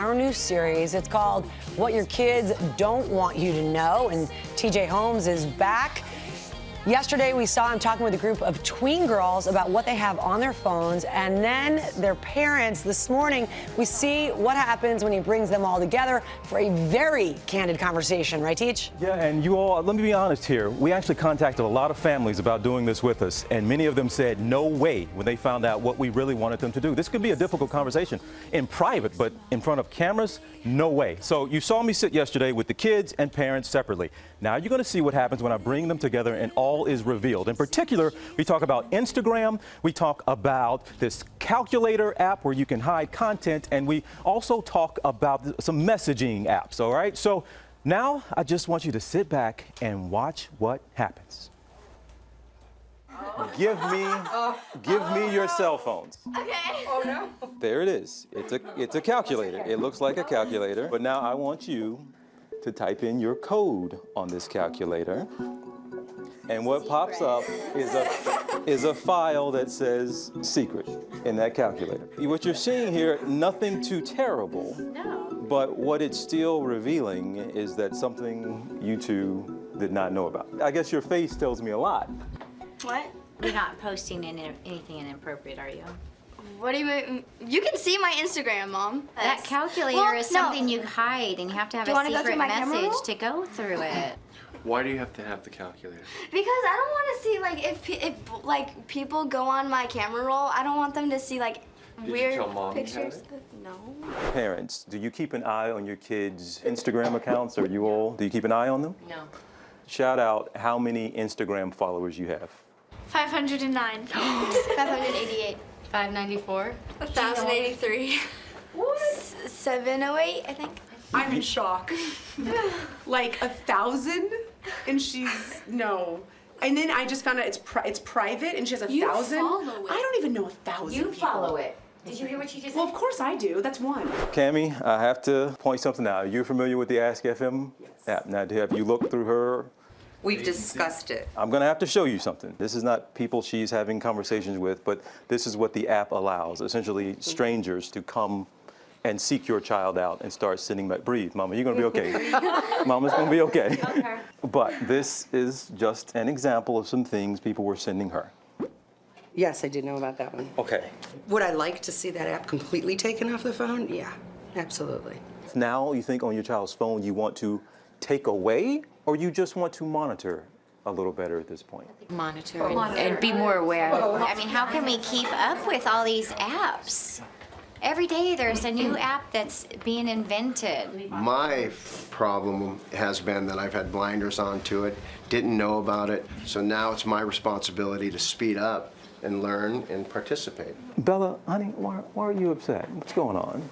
our new series. It's called What Your Kids Don't Want You to Know, and TJ Holmes is back. Yesterday, we saw him talking with a group of tween girls about what they have on their phones, and then their parents. This morning, we see what happens when he brings them all together for a very candid conversation. Right, Teach? Yeah, and you all, let me be honest here. We actually contacted a lot of families about doing this with us, and many of them said no way when they found out what we really wanted them to do. This could be a difficult conversation in private, but in front of cameras, no way. So you saw me sit yesterday with the kids and parents separately. Now you're going to see what happens when I bring them together and all is revealed. In particular, we talk about Instagram, we talk about this calculator app where you can hide content, and we also talk about some messaging apps, all right? So now I just want you to sit back and watch what happens. Give me your cell phones. Okay. Oh no. There it is. It's a calculator. It looks like a calculator. But now I want you to type in your code on this calculator. And what pops up is a file that says secret in that calculator. What you're seeing here, nothing too terrible. No. But what it's still revealing is that something you two did not know about. I guess your face tells me a lot. What? You're not posting anything inappropriate, are you? What do you mean? You can see my Instagram, Mom. That calculator is something you hide, and you have to have a secret message to go through it. Why do you have to have the calculator? Because I don't want to see, like, if like people go on my camera roll, I don't want them to see, like, weird you tell Mom pictures. You had No. Parents, do you keep an eye on your kids' Instagram accounts? Or you all, do you keep an eye on them? No. Shout out how many Instagram followers you have. 509. 588. 594. 1083. What? 708, I think. I'm in shock. Like 1,000, and she's no. And then I just found out it's private, and she has 1,000. follow it. I don't even know 1,000. You follow it. Did you hear what she just said? Well, of course I do. That's one. Cammie, I have to point something out. You're familiar with the Ask FM app. Now, have you looked through her? We've discussed it. I'm going to have to show you something. This is not people she's having conversations with, but this is what the app allows. Essentially, strangers to come and seek your child out and start sending back. Breathe, Mama, you're going to be okay. Mama's going to be okay. Okay. But this is just an example of some things people were sending her. Yes, I did know about that one. Okay. Would I like to see that app completely taken off the phone? Yeah, absolutely. Now you think on your child's phone you want to take away, or you just want to monitor a little better at this point? Monitor and be more aware. I mean, how can we keep up with all these apps? Every day there's a new app that's being invented. My problem has been that I've had blinders onto it, didn't know about it, so now it's my responsibility to speed up and learn and participate. Bella, honey, why are you upset? What's going on?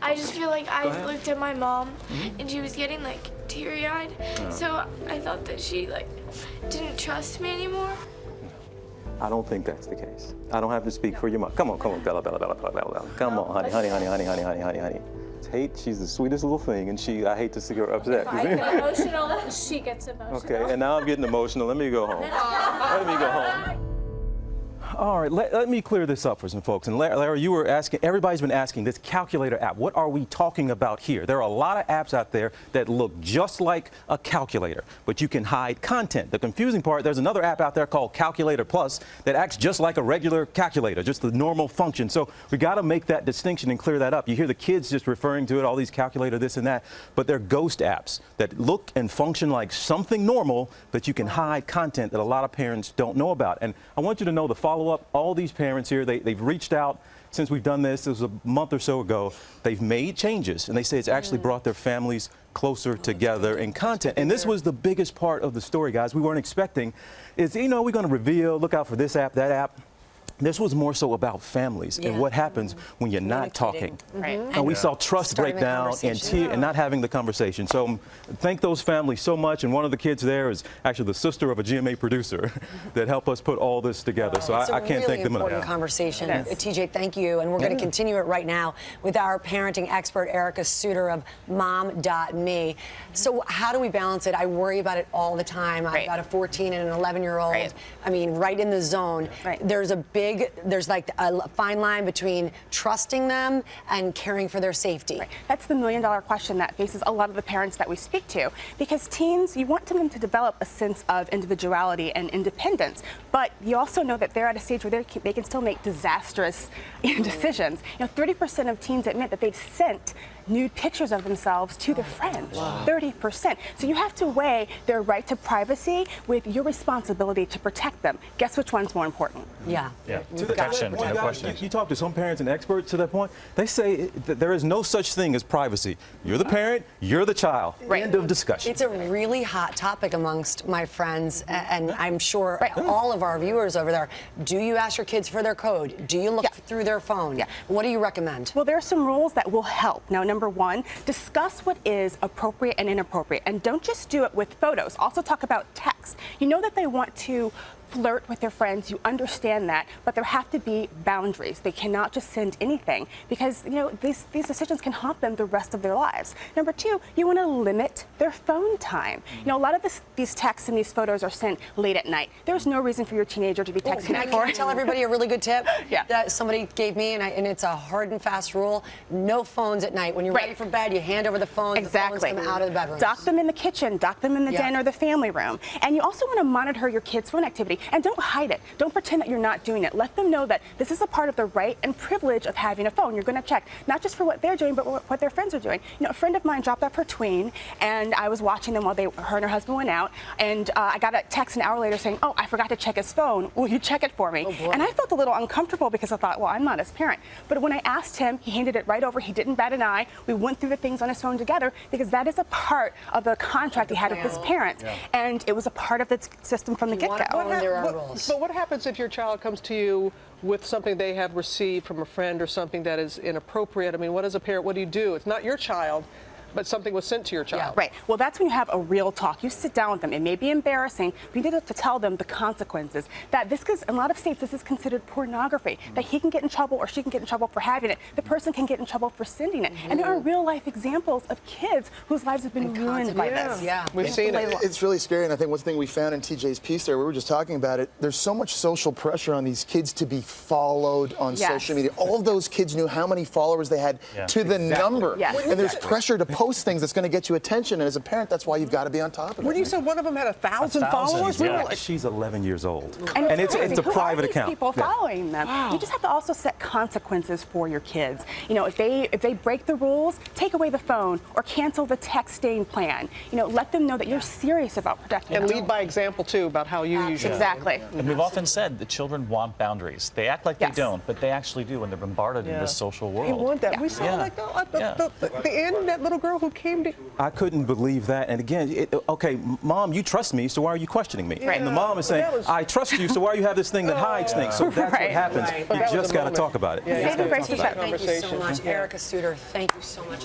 I just feel like I looked at my mom and she was getting like teary-eyed. So I thought that she like didn't trust me anymore. I don't think that's the case. I don't have to speak for your mom. Come on, Bella. Come on, honey. She's the sweetest little thing, and I hate to see her upset. I get emotional. She gets emotional. Okay, and now I'm getting emotional. Let me go home. All right, let me clear this up for some folks. And Larry, you were asking, everybody's been asking this calculator app. What are we talking about here? There are a lot of apps out there that look just like a calculator, but you can hide content. The confusing part, there's another app out there called Calculator Plus that acts just like a regular calculator, just the normal function. So we got to make that distinction and clear that up. You hear the kids just referring to it, all these calculator, this and that, but they're ghost apps that look and function like something normal, but you can hide content that a lot of parents don't know about. And I want you to know the follow-up, all these parents here, they've reached out since we've done this. It was a month or so ago. They've made changes, and they say it's actually brought their families closer together in content. And this was the biggest part of the story, guys. We weren't expecting is, we're going to reveal, look out for this app, that app. This was more so about families and what happens when you're not talking. Right. And we saw trust break down and not having the conversation. So thank those families so much. And one of the kids there is actually the sister of a GMA producer that helped us put all this together. So I can't thank them enough. It's a really important conversation. TJ, thank you. And we're going to continue it right now with our parenting expert, Erica Suter of Mom.me. So how do we balance it? I worry about it all the time. I've got a 14 and an 11-year-old. I mean, right in the zone. There's a big there's like a fine line between trusting them and caring for their safety? Right. That's the million-dollar question that faces a lot of the parents that we speak to. Because teens, you want them to develop a sense of individuality and independence, but you also know that they're at a stage where they can still make disastrous decisions. 30% of teens admit that they've sent nude pictures of themselves to their friends. Wow. 30%. So you have to weigh their right to privacy with your responsibility to protect them. Guess which one's more important? Yeah. Protection, no question. You talk to some parents and experts to that point, they say that there is no such thing as privacy. You're the parent, you're the child. Right. End of discussion. It's a really hot topic amongst my friends, and I'm sure all of our viewers over there. Do you ask your kids for their code? Do you look through their phone? Yeah. What do you recommend? Well, there are some rules that will help. Now, number one, discuss what is appropriate and inappropriate, and don't just do it with photos. Also talk about text. You know that they want to flirt with their friends, you understand that, but there have to be boundaries. They cannot just send anything because, these decisions can haunt them the rest of their lives. Number two, you want to limit their phone time. A lot of these texts and these photos are sent late at night. There's no reason for your teenager to be texting Can I tell everybody a really good tip that somebody gave me, and it's a hard and fast rule? No phones at night. When you're ready for bed, you hand over the phones. Exactly. The phones come out of the bedroom. Dock them in the kitchen, dock them in the den or the family room. And you also want to monitor your kids' phone activity. And don't hide it. Don't pretend that you're not doing it. Let them know that this is a part of the right and privilege of having a phone. You're going to check not just for what they're doing, but what their friends are doing. A friend of mine dropped off her tween, and I was watching them while her and her husband went out, and I got a text an hour later saying, "Oh, I forgot to check his phone. Will you check it for me?" And I felt a little uncomfortable because I thought, well, I'm not his parent. But when I asked him, he handed it right over. He didn't bat an eye. We went through the things on his phone together because that is a part of the contract he had with his parents, and it was a part of the system from the get-go. But what happens if your child comes to you with something they have received from a friend or something that is inappropriate? I mean, what as a parent, what do you do? It's not your child, but something was sent to your child. Right. Well, that's when you have a real talk. You sit down with them. It may be embarrassing, but you need to tell them the consequences. That this is, in a lot of states, this is considered pornography. That he can get in trouble or she can get in trouble for having it. The person can get in trouble for sending it. And there are real life examples of kids whose lives have been ruined by this. We've seen it. It's really scary, and I think one thing we found in TJ's piece there, we were just talking about it, there's so much social pressure on these kids to be followed on social media. All of those kids knew how many followers they had to the number. And there's pressure to post things that's going to get you attention, and as a parent, that's why you've got to be on top of it. When you said one of them had 1,000 followers, we were like, she's 11 years old, and it's a private account. People following them. You just have to also set consequences for your kids. If they break the rules, take away the phone or cancel the texting plan. Let them know that you're serious about protecting them. And lead by example too about how you use it. Exactly. And we've often said that children want boundaries. They act like they don't, but they actually do when they're bombarded in this social world. They want that. We saw like the end, that little girl who came to. I couldn't believe that. And again, okay, Mom, you trust me, so why are you questioning me? And the mom is saying, I trust you, so why do you have this thing that hides things? So that's what happens. You just got to talk about it. Thank you so much, Erica Suter. Thank you so much.